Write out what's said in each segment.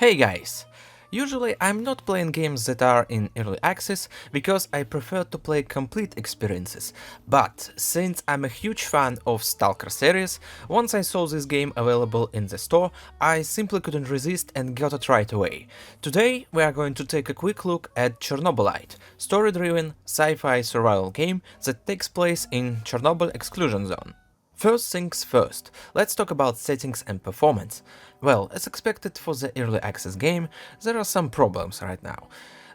Hey guys! Usually I'm not playing games that are in early access because I prefer to play complete experiences, but since I'm a huge fan of S.T.A.L.K.E.R series, once I saw this game available in the store, I simply couldn't resist and got it right away. Today we are going to take a quick look at Chernobylite, story-driven sci-fi survival game that takes place in Chernobyl Exclusion Zone. First things first, let's talk about settings and performance. Well, as expected for the early access game, there are some problems right now.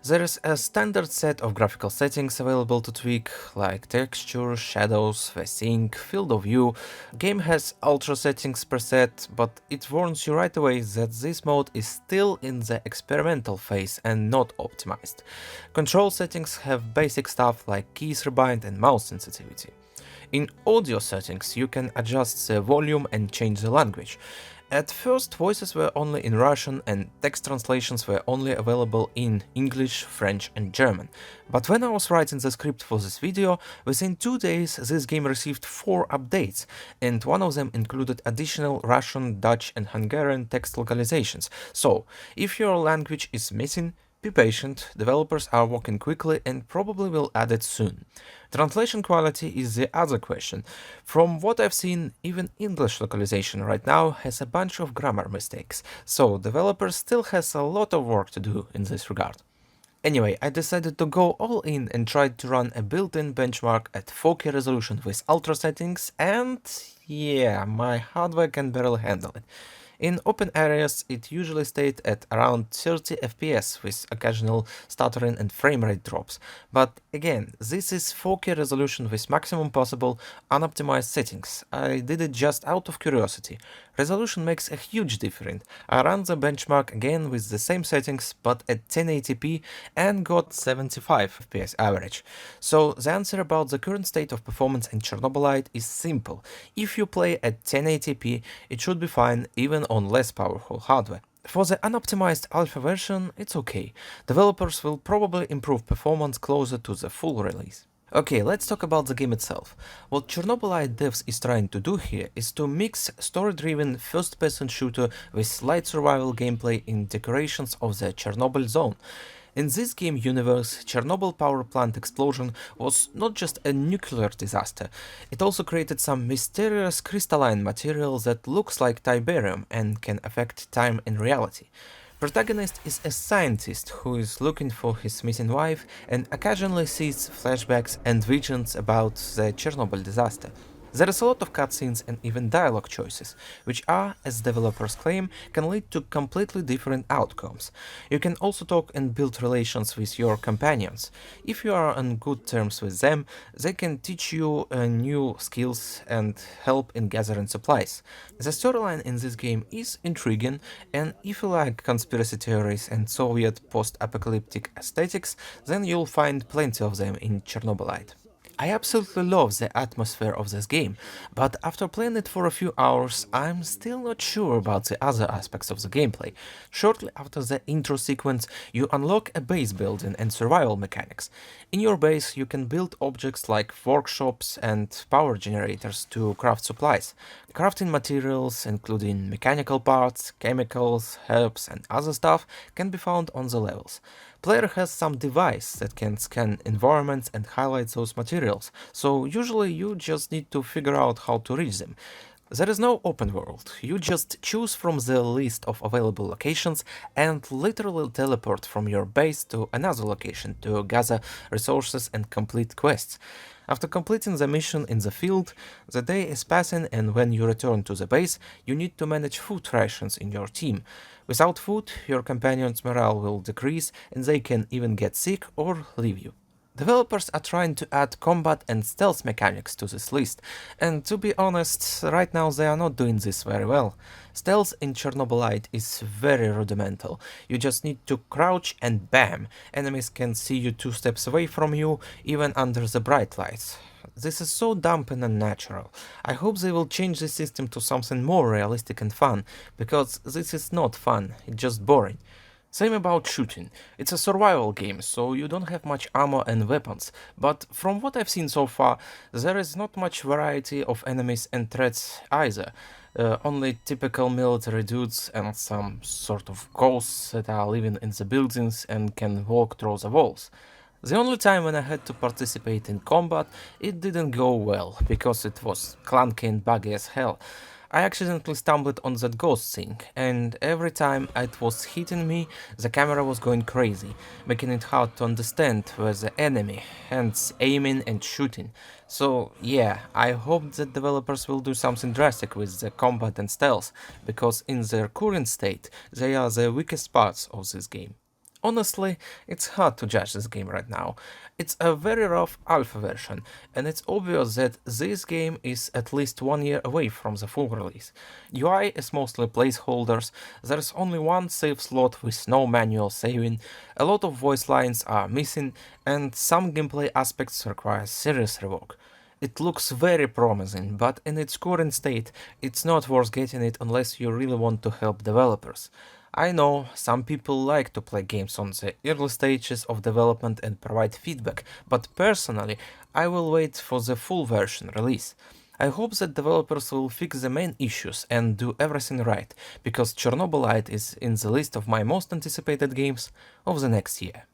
There is a standard set of graphical settings available to tweak, like texture, shadows, the sync, field of view. Game has ultra settings preset, but it warns you right away that this mode is still in the experimental phase and not optimized. Control settings have basic stuff like keys rebind and mouse sensitivity. In audio settings, you can adjust the volume and change the language. At first, voices were only in Russian and text translations were only available in English, French and German. But when I was writing the script for this video, within 2 days this game received 4 updates, and one of them included additional Russian, Dutch and Hungarian text localizations. So, if your language is missing, be patient, developers are working quickly and probably will add it soon. Translation quality is the other question. From what I've seen, even English localization right now has a bunch of grammar mistakes, so developers still has a lot of work to do in this regard. Anyway, I decided to go all in and tried to run a built-in benchmark at 4K resolution with ultra settings, and yeah, my hardware can barely handle it. In open areas, it usually stayed at around 30 FPS with occasional stuttering and frame rate drops. But again, this is 4K resolution with maximum possible unoptimized settings. I did it just out of curiosity. Resolution makes a huge difference. I ran the benchmark again with the same settings but at 1080p and got 75 FPS average. So the answer about the current state of performance in Chernobylite is simple. If you play at 1080p, it should be fine even on less powerful hardware. For the unoptimized alpha version, it's okay. Developers will probably improve performance closer to the full release. Okay, let's talk about the game itself. What Chernobylite devs is trying to do here is to mix story-driven first-person shooter with light survival gameplay in decorations of the Chernobyl zone. In this game universe, Chernobyl power plant explosion was not just a nuclear disaster, it also created some mysterious crystalline material that looks like tiberium and can affect time in reality. Protagonist is a scientist who is looking for his missing wife and occasionally sees flashbacks and visions about the Chernobyl disaster. There is a lot of cutscenes and even dialogue choices, which are, as developers claim, can lead to completely different outcomes. You can also talk and build relations with your companions. If you are on good terms with them, they can teach you new skills and help in gathering supplies. The storyline in this game is intriguing, and if you like conspiracy theories and Soviet post-apocalyptic aesthetics, then you'll find plenty of them in Chernobylite. I absolutely love the atmosphere of this game, but after playing it for a few hours, I'm still not sure about the other aspects of the gameplay. Shortly after the intro sequence, you unlock a base building and survival mechanics. In your base, you can build objects like workshops and power generators to craft supplies. Crafting materials, including mechanical parts, chemicals, herbs, and other stuff, can be found on the levels. Player has some device that can scan environments and highlight those materials, so usually you just need to figure out how to reach them. There is no open world, you just choose from the list of available locations and literally teleport from your base to another location to gather resources and complete quests. After completing the mission in the field, the day is passing and when you return to the base, you need to manage food rations in your team. Without food, your companions' morale will decrease and they can even get sick or leave you. Developers are trying to add combat and stealth mechanics to this list, and to be honest, right now they are not doing this very well. Stealth in Chernobylite is very rudimental. You just need to crouch and bam! Enemies can see you 2 steps away from you, even under the bright lights. This is so dumb and unnatural. I hope they will change the system to something more realistic and fun, because this is not fun, it's just boring. Same about shooting. It's a survival game, so you don't have much ammo and weapons, but from what I've seen so far, there is not much variety of enemies and threats either. Only typical military dudes and some sort of ghosts that are living in the buildings and can walk through the walls. The only time when I had to participate in combat, it didn't go well, because it was clunky and buggy as hell. I accidentally stumbled on that ghost thing, and every time it was hitting me, the camera was going crazy, making it hard to understand where the enemy, hence aiming and shooting. So yeah, I hope that developers will do something drastic with the combat and stealth, because in their current state, they are the weakest parts of this game. Honestly, it's hard to judge this game right now. It's a very rough alpha version, and it's obvious that this game is at least 1 year away from the full release. UI is mostly placeholders, there's only one save slot with no manual saving, a lot of voice lines are missing, and some gameplay aspects require serious rework. It looks very promising, but in its current state, it's not worth getting it unless you really want to help developers. I know some people like to play games on the early stages of development and provide feedback, but personally, I will wait for the full version release. I hope that developers will fix the main issues and do everything right, because Chernobylite is in the list of my most anticipated games of the next year.